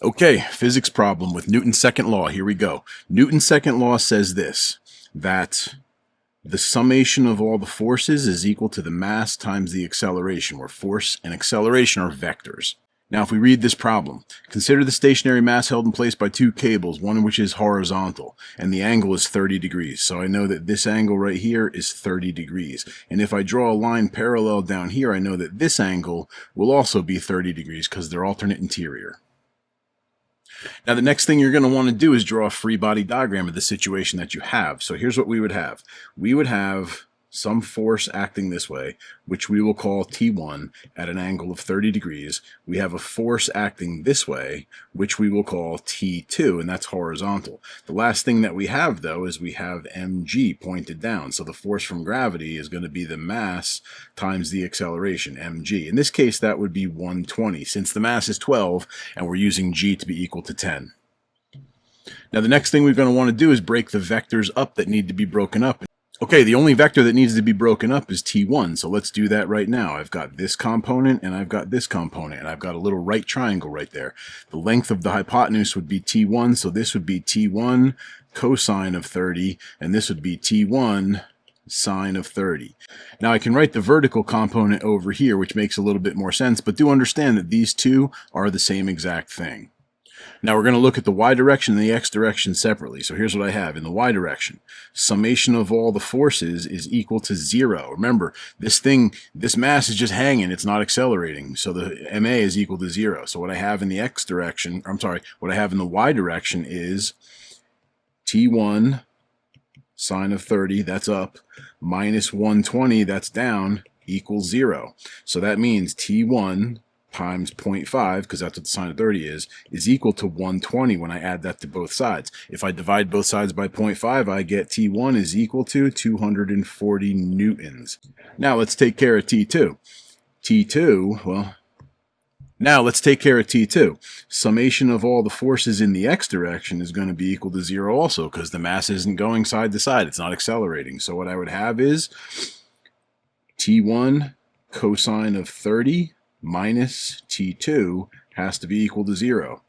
Okay, physics problem with Newton's second law. Here we go. Newton's second law says this, that the summation of all the forces is equal to the mass times the acceleration, where force and acceleration are vectors. Now, if we read this problem, consider the stationary mass held in place by two cables, one of which is horizontal, and the angle is 30 degrees. So I know that this angle right here is 30 degrees. And if I draw a line parallel down here, I know that this angle will also be 30 degrees because they're alternate interior. Now, the next thing you're going to want to do is draw a free body diagram of the situation that you have. So here's what we would have. We would have some force acting this way, which we will call T1 at an angle of 30 degrees. We have a force acting this way, which we will call T2, and that's horizontal. The last thing that we have, though, is we have mg pointed down. So the force from gravity is going to be the mass times the acceleration, mg. In this case, that would be 120, since the mass is 12, and we're using g to be equal to 10. Now, the next thing we're going to want to do is break the vectors up that need to be broken up. Okay, the only vector that needs to be broken up is T1, so let's do that right now. I've got this component and I've got this component, and I've got a little right triangle right there. The length of the hypotenuse would be T1, so this would be T1 cosine of 30, and this would be T1 sine of 30. Now I can write the vertical component over here, which makes a little bit more sense, but do understand that these two are the same exact thing. Now we're going to look at the y direction and the x direction separately. So here's what I have. In the y direction, summation of all the forces is equal to 0. Remember, this mass is just hanging. It's not accelerating. So the ma is equal to 0. So what I have in the x direction, what I have in the y direction is T1 sine of 30, that's up, minus 120, that's down, equals 0. So that means T1 times 0.5, because that's what the sine of 30 is equal to 120 when I add that to both sides. If I divide both sides by 0.5, I get T1 is equal to 240 newtons. Now let's take care of T2. Let's take care of T2. Summation of all the forces in the x direction is going to be equal to 0 also, because the mass isn't going side to side. It's not accelerating. So what I would have is T1 cosine of 30 minus T2 has to be equal to 0.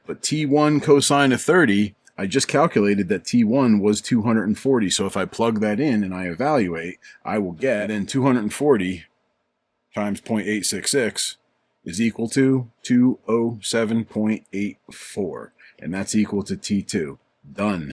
But T1 cosine of 30, I just calculated that T1 was 240. So if I plug that in and I evaluate, I will get, and 240 times 0.866 is equal to 207.84. And that's equal to T2. Done.